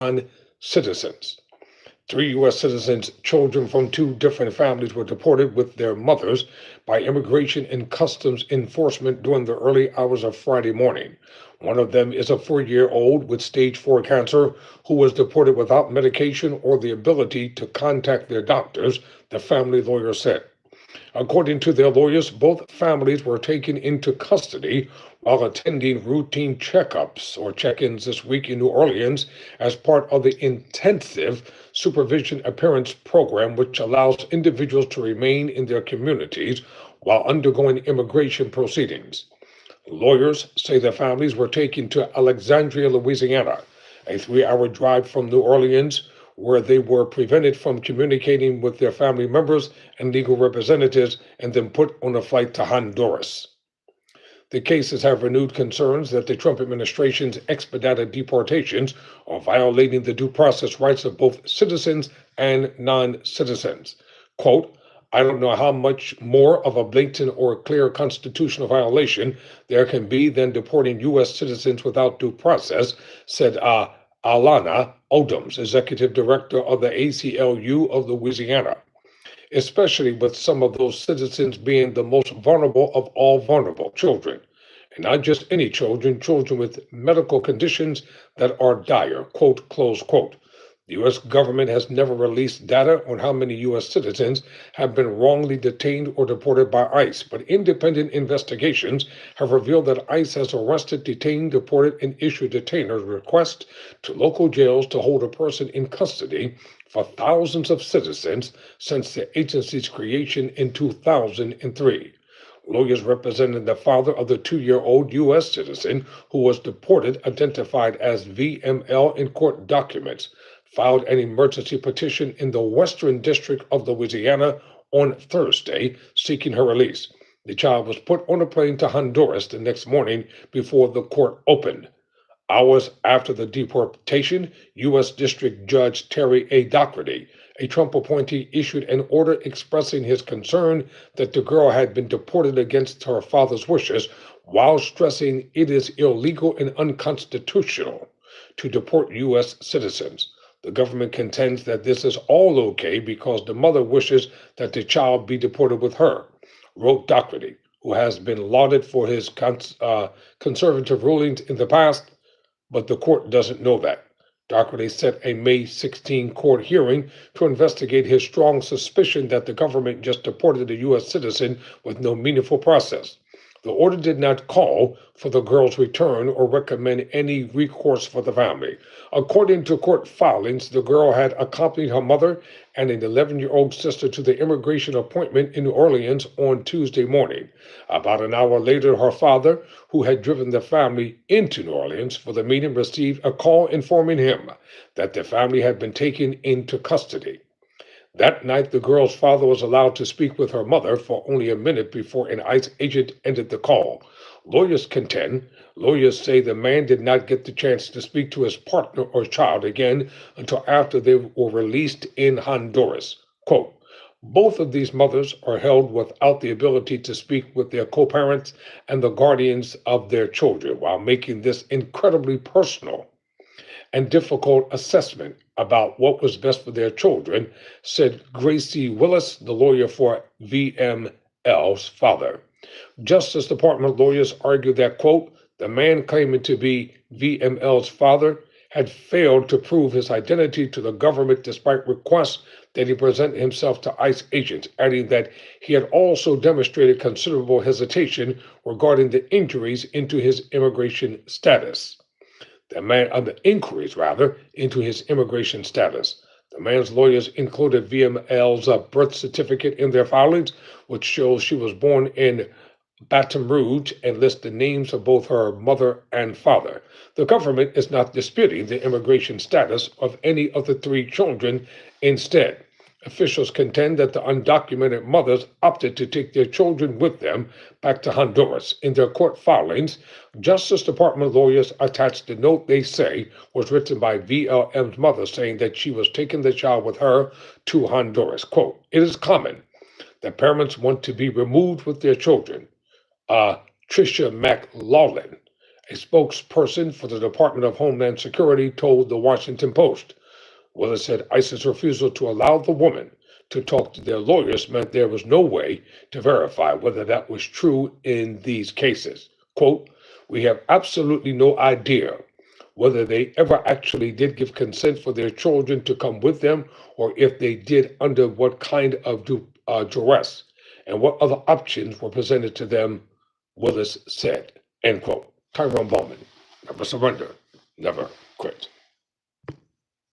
non-citizens. Three U.S. citizens, children from two different families, were deported with their mothers by Immigration and Customs Enforcement during the early hours of Friday morning. One of them is a 4-year-old with stage 4 cancer who was deported without medication or the ability to contact their doctors, the family lawyer said. According to their lawyers, both families were taken into custody while attending routine checkups or check-ins this week in New Orleans as part of the intensive supervision appearance program, which allows individuals to remain in their communities while undergoing immigration proceedings. Lawyers say the families were taken to Alexandria, Louisiana, a 3-hour drive from New Orleans, where they were prevented from communicating with their family members and legal representatives and then put on a flight to Honduras. The cases have renewed concerns that the Trump administration's expedited deportations are violating the due process rights of both citizens and non-citizens. Quote, I don't know how much more of a blatant or clear constitutional violation there can be than deporting U.S. citizens without due process, said Alana Odoms, executive director of the ACLU of Louisiana, especially with some of those citizens being the most vulnerable of all vulnerable children. And not just any children, children with medical conditions that are dire, quote, close quote. The U.S. government has never released data on how many U.S. citizens have been wrongly detained or deported by ICE, but independent investigations have revealed that ICE has arrested, detained, deported, and issued detainers requests to local jails to hold a person in custody for thousands of citizens since the agency's creation in 2003. Lawyers representing the father of the 2-year-old U.S. citizen who was deported, identified as VML in court documents, filed an emergency petition in the Western District of Louisiana on Thursday seeking her release. The child was put on a plane to Honduras the next morning before the court opened. Hours after the deportation, U.S. District Judge Terry A. Dougherty, a Trump appointee, issued an order expressing his concern that the girl had been deported against her father's wishes, while stressing it is illegal and unconstitutional to deport U.S. citizens. The government contends that this is all okay because the mother wishes that the child be deported with her, wrote Dougherty, who has been lauded for his conservative rulings in the past, but the court doesn't know that. Dougherty set a May 16 court hearing to investigate his strong suspicion that the government just deported a U.S. citizen with no meaningful process. The order did not call for the girl's return or recommend any recourse for the family. According to court filings, the girl had accompanied her mother and an 11-year-old sister to the immigration appointment in New Orleans on Tuesday morning. About an hour later, her father, who had driven the family into New Orleans for the meeting, received a call informing him that the family had been taken into custody. That night, the girl's father was allowed to speak with her mother for only a minute before an ICE agent ended the call. Lawyers say the man did not get the chance to speak to his partner or child again until after they were released in Honduras. Quote, both of these mothers are held without the ability to speak with their co-parents and the guardians of their children while making this incredibly personal and difficult assessment about what was best for their children, said Gracie Willis, the lawyer for VML's father. Justice Department lawyers argued that, quote, the man claiming to be VML's father had failed to prove his identity to the government despite requests that he present himself to ICE agents, adding that he had also demonstrated considerable hesitation regarding the inquiries into his immigration status. The inquiries into his immigration status. The man's lawyers included VML's birth certificate in their filings, which shows she was born in Baton Rouge, and lists the names of both her mother and father. The government is not disputing the immigration status of any of the three children. Instead, officials contend that the undocumented mothers opted to take their children with them back to Honduras. In their court filings, Justice Department lawyers attached a note they say was written by VLM's mother saying that she was taking the child with her to Honduras. Quote, it is common that parents want to be removed with their children. Tricia McLaughlin, A spokesperson for the Department of Homeland Security told the Washington Post. Willis said ICE's refusal to allow the woman to talk to their lawyers meant there was no way to verify whether that was true in these cases. Quote, we have absolutely no idea whether they ever actually did give consent for their children to come with them or if they did under what kind of duress and what other options were presented to them, Willis said. End quote. Tyrone Bowman, never surrender, never quit.